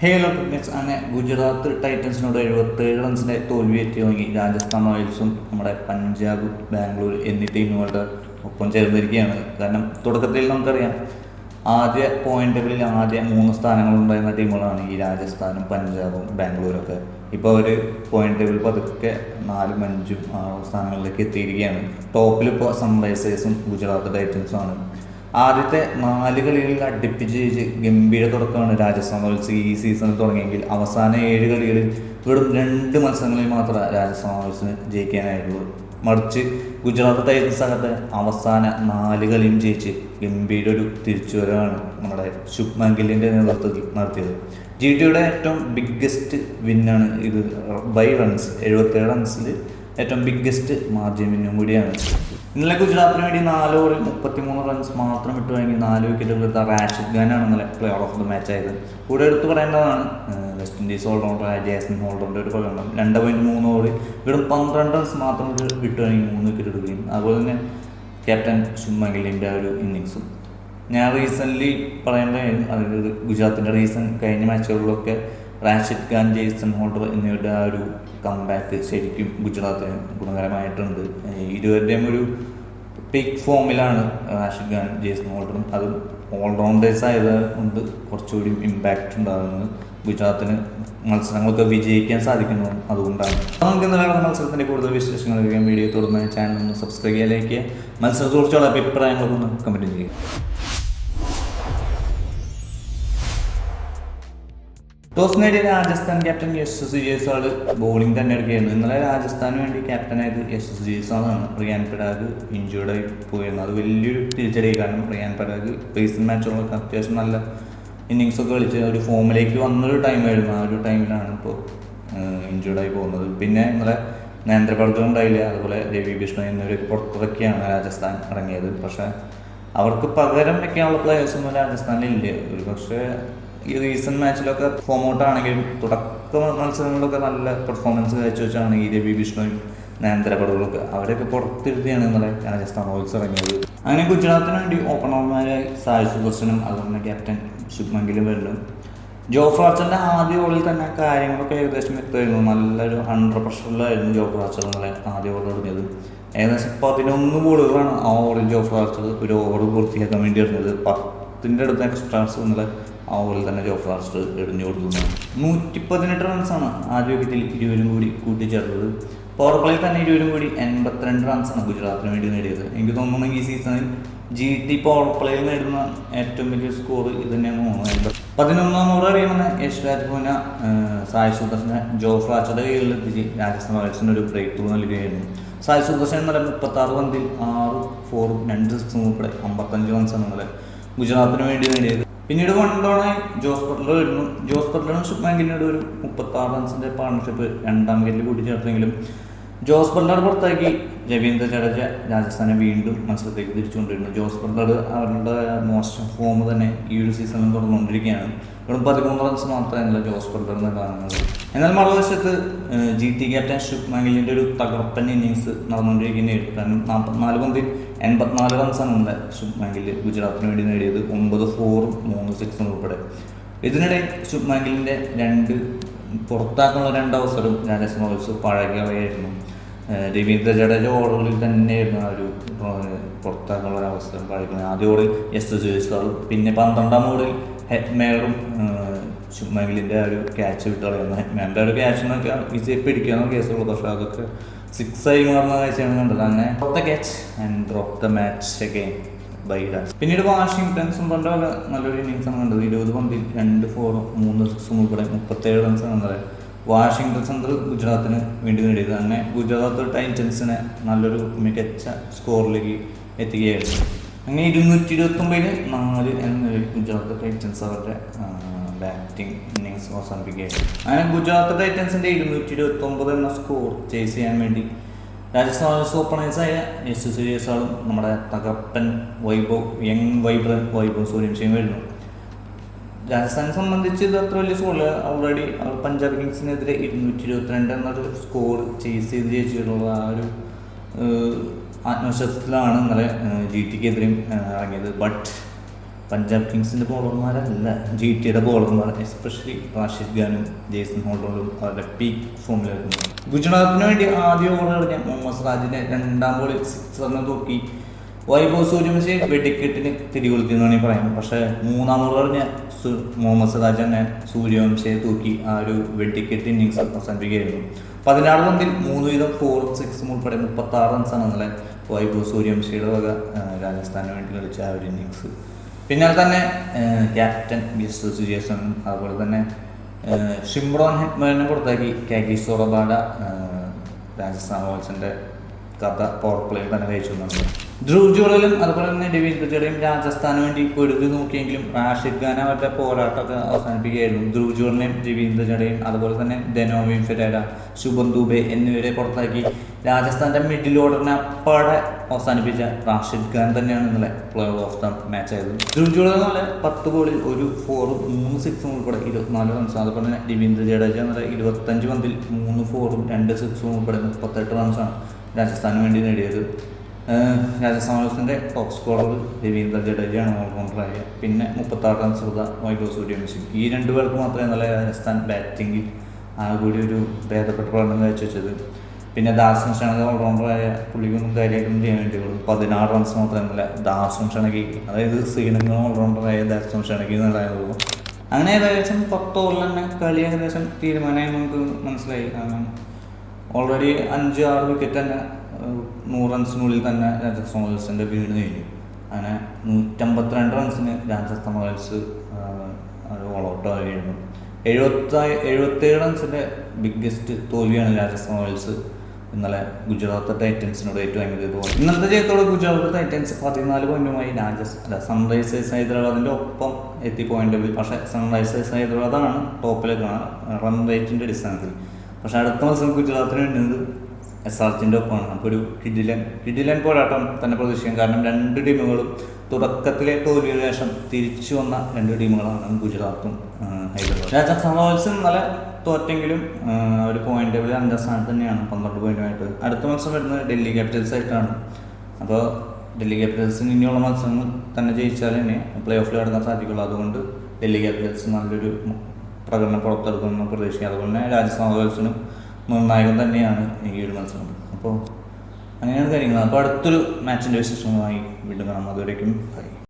ഹേലോ fitness അങ്ങനെ ഗുജറാത്ത് ടൈറ്റൻസിനോട് 77 റൺസിൻ്റെ തോൽവി ഏറ്റുവാങ്ങി രാജസ്ഥാൻ റോയൽസും നമ്മുടെ പഞ്ചാബ് ബാംഗ്ലൂർ എന്നീ ടീമുകളുടെ ഒപ്പം ചേർന്നിരിക്കുകയാണ്. കാരണം തുടക്കത്തിൽ നമുക്കറിയാം ആദ്യ പോയിന്റ് ടേബിളിൽ ആദ്യ 3 സ്ഥാനങ്ങളുണ്ടായിരുന്ന ടീമുകളാണ് ഈ രാജസ്ഥാനും പഞ്ചാബും ബാംഗ്ലൂരൊക്കെ. ഇപ്പോൾ അവർ പോയിന്റ് ടേബിൾ പതുക്കെ 4ഉം 5ഉം 6 സ്ഥാനങ്ങളിലേക്ക് എത്തിയിരിക്കുകയാണ്. ടോപ്പിലിപ്പോൾ സൺറൈസേഴ്സും ഗുജറാത്ത് ടൈറ്റൻസും ആണ്. ആദ്യത്തെ 4 കളികളിൽ അടുപ്പിച്ച് ജയിച്ച് ഗംഭീര തുടക്കമാണ് രാജസ്ഥാൻ റോയൽസ് ഈ സീസണിൽ തുടങ്ങിയെങ്കിൽ അവസാന 7 കളികളിൽ വെറും 2 മത്സരങ്ങളിൽ മാത്രമേ രാജസ്ഥാൻ റോയൽസിന് ജയിക്കാനായിട്ടുള്ളൂ. മറിച്ച് ഗുജറാത്ത് ടൈറ്റൻസ് അകത്ത് അവസാന 4 കളിയും ജയിച്ച് ഗംഭീര ഒരു തിരിച്ചുവരവാണ് നമ്മുടെ ശുഭ്മാൻ ഗില്ലിൻ്റെ നേതൃത്വത്തിൽ നടത്തിയത്. ജിടിയുടെ ഏറ്റവും ബിഗ്ഗസ്റ്റ് വിന്നാണ് ഇത്. ബൈ റൺസ് 77 റൺസിൽ ഏറ്റവും ബിഗ്ഗസ്റ്റ് മാർജിൻ വിന്നും കൂടിയാണ്. ഇന്നലെ ഗുജറാത്തിന് വേണ്ടി 4 ഓവറിൽ 33 റൺസ് മാത്രം ഇട്ട് വാങ്ങി 4 വിക്കറ്റുകൾ എടുത്ത റാഷിദ് ഖാനാണ് ഇന്നലെ പ്ലെയർ ഓഫ് ദ മാച്ച് ആയത്. കൂടെ എടുത്തു പറയേണ്ടതാണ് വെസ്റ്റ് ഇൻഡീസ് ഓൾറൗണ്ടർ ജാസൻ ഹോൾഡറിൻ്റെ ഒരു പ്രകടനം. 2.3 ഓവറിൽ വെറും 12 റൺസ് മാത്രം വിട്ട് വാങ്ങി 3 വിക്കറ്റ് എടുക്കുകയും അതുപോലെ തന്നെ ക്യാപ്റ്റൻ ശുഭ്മാൻ ഗില്ലിൻ്റെ ഒരു ഇന്നിങ്സും. ഞാൻ റീസെൻ്റ്ലി പറയേണ്ടതായിരുന്നു അതായത് ഗുജറാത്തിൻ്റെ കഴിഞ്ഞ മാച്ചുകളിലൊക്കെ റാഷിദ് ഖാൻ, ജെയ്സൺ ഹോൾഡർ എന്നിവരുടെ ആ ഒരു കംബാക്ക് ശരിക്കും ഗുജറാത്തിന് ഗുണകരമായിട്ടുണ്ട്. ഇരുവരുടെയും ഒരു പീക്ക് ഫോമിലാണ് റാഷിദ് ഖാൻ, ജെയ്സൺ ഹോൾഡറും. അത് ഓൾറൗണ്ടേഴ്സ് ആയത് കൊണ്ട് കുറച്ചുകൂടി ഇമ്പാക്റ്റ് ഉണ്ടാകുന്നത് ഗുജറാത്തിന് മത്സരങ്ങളൊക്കെ വിജയിക്കാൻ സാധിക്കുന്നതും അതുകൊണ്ടാണ്. നമുക്ക് ഇന്നലെ മത്സരത്തിൻ്റെ കൂടുതൽ വിശേഷങ്ങൾ അറിയാൻ വീഡിയോ തുടർന്ന് ചാനൽ ഒന്ന് സബ്സ്ക്രൈബ് ചെയ്യാൻ, ലൈക്ക് ചെയ്യുക. മത്സരത്തെക്കുറിച്ചുള്ള അഭിപ്രായങ്ങളൊക്കെ ഒന്ന് കമൻറ്റ് ചെയ്യുക. ടോസ് നേടിയ രാജസ്ഥാൻ ക്യാപ്റ്റൻ യശസ്വി ജയ്സ്വാൾ ബോളിംഗ് തന്നെ എടുക്കുകയായിരുന്നു. ഇന്നലെ രാജസ്ഥാന് വേണ്ടി ക്യാപ്റ്റനായത് യശസ്വി ജയ്സ്വാളാണ്. റിയാൻ പരാഗ് ഇഞ്ചുർഡായി പോയിരുന്നു. അത് വലിയൊരു തിരിച്ചടി. കാരണം റിയാൻ പരാഗ് റീസെൻറ്റ് മാച്ചുകളൊക്കെ അത്യാവശ്യം നല്ല ഇന്നിങ്സൊക്കെ കളിച്ച് ഒരു ഫോമിലേക്ക് വന്നൊരു ടൈമായിരുന്നു. ആ ഒരു ടൈമിലാണ് ഇപ്പോൾ ഇഞ്ചുർഡായി പോകുന്നത്. പിന്നെ ഇന്നലെ നേന്ദ്രപർഗർ ഉണ്ടായില്ല, അതുപോലെ രവി ബിഷ്ണു എന്നിവർ പുറത്തിറക്കിയാണ് രാജസ്ഥാൻ ഇറങ്ങിയത്. പക്ഷേ അവർക്ക് പകരം വയ്ക്കാനുള്ള പ്ലേയേഴ്സൊന്നും രാജസ്ഥാനിലില്ല. ഒരു പക്ഷേ ഈ റീസെൻറ്റ് മാച്ചിലൊക്കെ ഫോം ഔട്ട് ആണെങ്കിലും തുടക്ക മത്സരങ്ങളിലൊക്കെ നല്ല പെർഫോമൻസ് കാഴ്ചവെച്ചാണ് ഈ രവി ബിഷ്ണുവും നേന്ദ്രപർഗറൊക്കെ. അവരൊക്കെ പുറത്തിരുത്തിയാണ് ഇന്നലെ രാജസ്ഥാൻ റോയൽസ് ഇറങ്ങിയത്. അങ്ങനെ ഗുജറാത്തിന് വേണ്ടി ഓപ്പണർമാരായി സായ് സുദർശനും അതുപോലെ ക്യാപ്റ്റൻ ശുഭ്മാൻ ഗില്ലും വരുന്നു. ജോഫ്ര ആർച്ചറിൻ്റെ ആദ്യ ഓവറിൽ തന്നെ കാര്യങ്ങളൊക്കെ ഏകദേശം എത്തുമായിരുന്നു. നല്ലൊരു 100 പ്രഷറിലായിരുന്നു ജോഫ്ര ആർച്ചർ ഇന്നലെ ആദ്യ ഓവർ തുടങ്ങിയത്. ഏകദേശം 11 ബോളുകളാണ് ആ ഓവറിൽ ജോഫ്ര ആർച്ചർ ഒരു ഓവർ പൂർത്തിയാക്കാൻ വേണ്ടി വരുന്നത്. 10ൻ്റെ അടുത്ത് എക്സ്ട്രാസ് ഇന്നലെ ആ ഓവറിൽ തന്നെ ജോഫ്ര ആർച്ചർ എറിഞ്ഞു കൊടുക്കുന്നു. 118 റൺസാണ് ആദ്യ വിക്കറ്റിൽ ഇരുവരും കൂടി കൂട്ടിച്ചേർത്തത്. പവർ പ്ലേയിൽ തന്നെ ഇരുവരും കൂടി 82 റൺസാണ് ഗുജറാത്തിന് വേണ്ടി നേടിയത്. എനിക്ക് തോന്നുന്നു ഈ സീസണിൽ GT പവർ പ്ലേയിൽ നേടുന്ന ഏറ്റവും വലിയ സ്കോർ ഇത് തന്നെയാണ് തോന്നുന്നത്. 11ാം ഓവർ അറിയുമെന്ന് യശ് രാജ്ഭവന സായ് സുദർശനെ ജോഫ്ര ആർച്ചറുടെ കീഴിലെത്തിച്ച് രാജസ്ഥാൻ റോയൽസിന് ഒരു ബ്രേക്ക് ത്രൂ നൽകുകയായിരുന്നു. സായ് സുദർശൻ ഇന്നലെ 36 പന്തിൽ 6 4ഉം 2 6ഉം ഉൾപ്പെടെ 55 റൺസാണ് ഇന്നലെ ഗുജറാത്തിന് വേണ്ടി നേടിയത്. പിന്നീട് കൊണ്ടോണായി ജോസ് ബട്ട്ലർ വരുന്നു. ജോസ് ബട്ട്ലറും ശുഭ്മാൻ ഗില്ലിനോട് ഒരു 36 റൺസിൻ്റെ പാർട്ണർഷിപ്പ് 2ാം വിക്കറ്റിൽ കൂട്ടിച്ചേർത്തെങ്കിലും ജോസ് ബട്ട്ലർ പുറത്താക്കി രവീന്ദ്ര ജഡേജ രാജസ്ഥാനെ വീണ്ടും മത്സരത്തേക്ക് തിരിച്ചുകൊണ്ടിരുന്നു. ജോസ് ബട്ട്ലർ അവരുടെ മോശം ഫോം തന്നെ ഈ ഒരു സീസണിൽ തുടർന്നുകൊണ്ടിരിക്കുകയാണ്. വെറും 13 റൺസ് മാത്രമല്ല ജോസ് ബട്ട്ലറിന് കാണുന്നത്. എന്നാൽ മറുവശത്ത് GT ക്യാപ്റ്റൻ ശുഭ്മാൻ ഗില്ലിൻ്റെ ഒരു തകർപ്പൻ ഇന്നിങ്സ് നടന്നുകൊണ്ടിരിക്കുന്നതായിരുന്നു. കാരണം 44 പന്തിൽ 84 റൺസാണ് ഇന്നലെ ശുഭ്മാൻ ഗില്ല് ഗുജറാത്തിന് വേണ്ടി നേടിയത്. 9 4ഉം 3 6ഉം ഉൾപ്പെടെ. ഇതിനിടെ ശുഭ്മാൻ ഗില്ലിൻ്റെ പുറത്താക്കാനുള്ള 2 അവസരം രാജസ്ഥാൻ റോയൽസ് പഴകിയവയായിരുന്നു. രവീന്ദ്ര ജഡേജ ഓവറുകളിൽ തന്നെയായിരുന്നു ആ ഒരു പുറത്താക്കാനുള്ള ഒരു അവസരം പഴക്കുന്നത്. ആദ്യ ഓവറിൽ യശസ്വി ജയ്സ്വാളും പിന്നെ 12ാം ഓവറിൽ ഹെറ്റ്മേയറും ശുഭ്മാൻ ഗില്ലിൻ്റെ ഒരു ക്യാച്ച് വിട്ട് കളയുന്നത്. ഹെറ്റ്മേയറിൻ്റെ ഒരു ക്യാച്ചിനൊക്കെ വിജയ് പിടിക്കാനുള്ള കേസുള്ളൂ. പക്ഷേ അതൊക്കെ 6ആയി മാറുന്ന കാഴ്ചയാണ് കണ്ടത്. അങ്ങനെ drop the catch and drop the match again by dance. പിന്നീട് വാഷിംഗ്ടൺ സുന്ദറിൻ്റെ വക നല്ലൊരു ഇന്നിങ്സാണ് കണ്ടത്. 20 പന്തിൽ 2 4ഉം 3 6ഉം ഉൾപ്പെടെ 37 റൺസാണ് ഇന്നലെ വാഷിംഗ്ടൺ സുന്ദർ ഗുജറാത്തിന് വേണ്ടി നേടിയത്. അങ്ങനെ ഗുജറാത്ത് ടൈറ്റൻസിനെ നല്ലൊരു മികച്ച സ്കോറിലേക്ക് എത്തുകയായിരുന്നു. അങ്ങനെ 229-4 എന്ന ഗുജറാത്ത് ടൈറ്റൻസ് അവരുടെ ബാറ്റിംഗ് ഇന്നിങ്സ് അവസാനിപ്പിക്കുകയായിരുന്നു. അങ്ങനെ ഗുജറാത്ത് ടൈറ്റൻസിൻ്റെ 229 എന്ന സ്കോർ ചേസ് ചെയ്യാൻ വേണ്ടി രാജസ്ഥാൻ റോയൽസ് ഓപ്പണേഴ്സായ യശസ്വി ജയ്സ്വാളും നമ്മുടെ തകർപ്പൻ യങ് വൈബ്രന്റ് സൂര്യവംശിയും വരുന്നു. രാജസ്ഥാനെ സംബന്ധിച്ച് ഇത് അത്ര വലിയ സ്കോറില്ല. ഓൾറെഡി പഞ്ചാബ് കിങ്സിനെതിരെ 222 എന്നൊരു സ്കോർ ചേസ് ചെയ്ത് ജയിച്ചിട്ടുള്ള ആ ഒരു ആത്മവിശ്വാസത്തിലാണ് ഇന്നലെ GTക്കെതിരെയും ഇറങ്ങിയത്. ബട്ട് പഞ്ചാബ് കിങ്സിൻ്റെ ബോളർമാരല്ല GTയുടെ ബോളർമാർ, എസ്പെഷ്യലി റാഷിദ് ഖാനും ജെയ്സൺ ഹോൾഡറും അവരുടെ പീക്ക് ഫോമിലായിരുന്നു. ഗുജറാത്തിന് വേണ്ടി ആദ്യ ഓവർ എറിഞ്ഞ മുഹമ്മദ് സിറാജിനെ രണ്ടാം ബോളിൽ സിക്സറിനെ തൂക്കി വൈഭവ് സൂര്യവംശി വെടിക്കെട്ടിന് തിരികൊളുത്തി എന്ന് വേണമെങ്കിൽ പറയാം. പക്ഷേ മൂന്നാം ഓവർ എറിഞ്ഞ മുഹമ്മദ് സിറാജ് തന്നെ സൂര്യവംശിയെ തൂക്കി ആ ഒരു വെടിക്കെട്ട് ഇന്നിങ്സ് അവസാനിപ്പിക്കുകയായിരുന്നു. 16 പന്തിൽ 3 വീതം 4 6 ഉൾപ്പെടെ 36 റൺസാണ് ഇന്നലെ വൈഭവ് സൂര്യവംശിയുടെ വക രാജസ്ഥാന് വേണ്ടി കളിച്ച ആ ഒരു ഇന്നിങ്സ്. പിന്നാലെ തന്നെ ക്യാപ്റ്റൻ യശസ്വി ജയ്സ്വാളും അതുപോലെ തന്നെ ഷിംറോൺ ഹിറ്റ്മാനെ പുറത്താക്കി കാഗിസോ റബാഡ രാജസ്ഥാൻ റോയൽസിൻ്റെ കഥ പവർ പ്ലേയിൽ തന്നെ കഴിച്ചു വന്നത്. ധ്രുവ് ജുറലും അതുപോലെ തന്നെ രവീന്ദ്ര ജഡേജയും രാജസ്ഥാന് വേണ്ടി പൊരുതി നോക്കിയെങ്കിലും റാഷിദ് ഖാൻ അവരുടെ പോരാട്ടമൊക്കെ അവസാനിപ്പിക്കുകയായിരുന്നു. ധ്രുവ് ജുറലിനെയും രവീന്ദ്ര ജഡേജയും അതുപോലെ തന്നെ ഡെനോവിൻ ഫെരേര, ശുഭൻ ദുബെ എന്നിവരെ പുറത്താക്കി രാജസ്ഥാൻ്റെ മിഡിൽ ഓർഡറിനെ അപ്പാടെ അവസാനിപ്പിച്ച റാഷിദ് ഖാൻ തന്നെയാണ് ഇന്നലെ പ്ലെയർ ഓഫ് ദ മാച്ച് ആയത്. ധ്രുവ് ജുറൽ ഇന്നലെ 10 ബോളിൽ 1 4ഉം 3 6ഉം ഉൾപ്പെടെ 24 റൺസ്. അതുപോലെ തന്നെ രവീന്ദ്ര ജഡേജ ഇന്നലെ 25 പന്തിൽ 3 4ഉം 2 6ഉം ഉൾപ്പെടെ 38 റൺസാണ് രാജസ്ഥാന് വേണ്ടി നേടിയത്. രാജസ്ഥാൻ റോയൽസിൻ്റെ ടോപ്പ് സ്കോറർ രവീന്ദ്ര ജഡേജയാണ് ഓൾറൗണ്ടറായ. പിന്നെ 36 റൺസ് എടുത്ത വൈഭവ് സൂര്യവംശി. ഈ 2 പേർക്ക് മാത്രമേ നല്ല രാജസ്ഥാൻ ബാറ്റിംഗിൽ കൂടി ഒരു ഭേദപ്പെട്ട പ്രകടനം കാഴ്ചവെച്ചത്. പിന്നെ ദാസൻ ഷണകി ഓൾറൗണ്ടറായ പുള്ളിക്കൊന്നും കാര്യമായിട്ടൊന്നും ചെയ്യാൻ വേണ്ടി കൊടുക്കും. 16 റൺസ് മാത്രമേ നല്ല ദാസൻ ഷണകി, അതായത് ശ്രീലങ്കൻ ഓൾറൗണ്ടറായ ദാസൻ ഷണകി എന്നുള്ളതായിരുന്നു. അങ്ങനെ ഏകദേശം 10 ഓവറിൽ തന്നെ കളി ഏകദേശം തീരുമാനമായി നമുക്ക് മനസ്സിലായി. കാരണം ഓൾറെഡി 5-6 വിക്കറ്റ് തന്നെ 100 റൺസിനുള്ളിൽ തന്നെ രാജസ്ഥാൻ റോയൽസിൻ്റെ വീണ് കഴിഞ്ഞു. അങ്ങനെ 152 റൺസിന് രാജസ്ഥാൻ റോയൽസ് ഓൾ ഔട്ട് ആവുകയായിരുന്നു. 77 റൺസിൻ്റെ ബിഗ്ഗസ്റ്റ് തോൽവിയാണ് രാജസ്ഥാൻ റോയൽസ് ഇന്നലെ ഗുജറാത്ത് ടൈറ്റൻസിനോട് ഏറ്റുവാങ്ങിയത്. ഇന്നലത്തെ ജയത്തോടെ ഗുജറാത്ത് ടൈറ്റൻസ് 14 പോയിന്റുമായി സൺറൈസേഴ്സ് ഹൈദരാബാദിൻ്റെ ഒപ്പം എത്തി പോയിന്റ്. പക്ഷേ സൺറൈസേഴ്സ് ഹൈദരാബാദാണ് ടോപ്പിലേക്കാണ് റൺ റേറ്റിൻ്റെ അടിസ്ഥാനത്തിൽ. പക്ഷേ അടുത്ത മത്സരം ഗുജറാത്തിന് വേണ്ടുന്നത് SRHൻ്റെ ഒപ്പമാണ്. അപ്പോൾ ഒരു കിടിലൻ പോരാട്ടം തന്നെ പ്രതീക്ഷിക്കാം. കാരണം 2 ടീമുകളും തുടക്കത്തിലെ തോൽവിയുടെ ശേഷം തിരിച്ചു വന്ന 2 ടീമുകളാണ് ഗുജറാത്തും ഹൈദരാബാദും. രാജസ്ഥാൻ റോയൽസ് ഇന്നലെ തോറ്റെങ്കിലും ഒരു പോയിന്റ് ടേബിൾ 5ാം സ്ഥാനത്ത് തന്നെയാണ് 12 പോയിന്റുമായിട്ട്. അടുത്ത മത്സരം വരുന്നത് ഡൽഹി ക്യാപിറ്റൽസ് ആയിട്ടാണ്. അപ്പോൾ ഡൽഹി ക്യാപിറ്റൽസിന് ഇനിയുള്ള മത്സരങ്ങൾ തന്നെ ജയിച്ചാൽ തന്നെ പ്ലേ ഓഫിൽ കടക്കാൻ സാധിക്കുള്ളൂ. അതുകൊണ്ട് ഡൽഹി ക്യാപിറ്റൽസ് നല്ലൊരു പ്രകടനം പുറത്തെടുക്കുമെന്ന് പ്രതീക്ഷിക്കുക. അതുപോലെ തന്നെ രാജസ്ഥാൻ റോയൽസിനും നിർണായകം തന്നെയാണ് ഈ ഒരു മത്സരം. അപ്പോൾ അങ്ങനെയാണ് കാര്യങ്ങൾ. അപ്പോൾ അടുത്തൊരു മാച്ചിൻ്റെ വിശേഷങ്ങളുമായി വീണ്ടും കാണാം. അതുവരേക്കും ബൈ.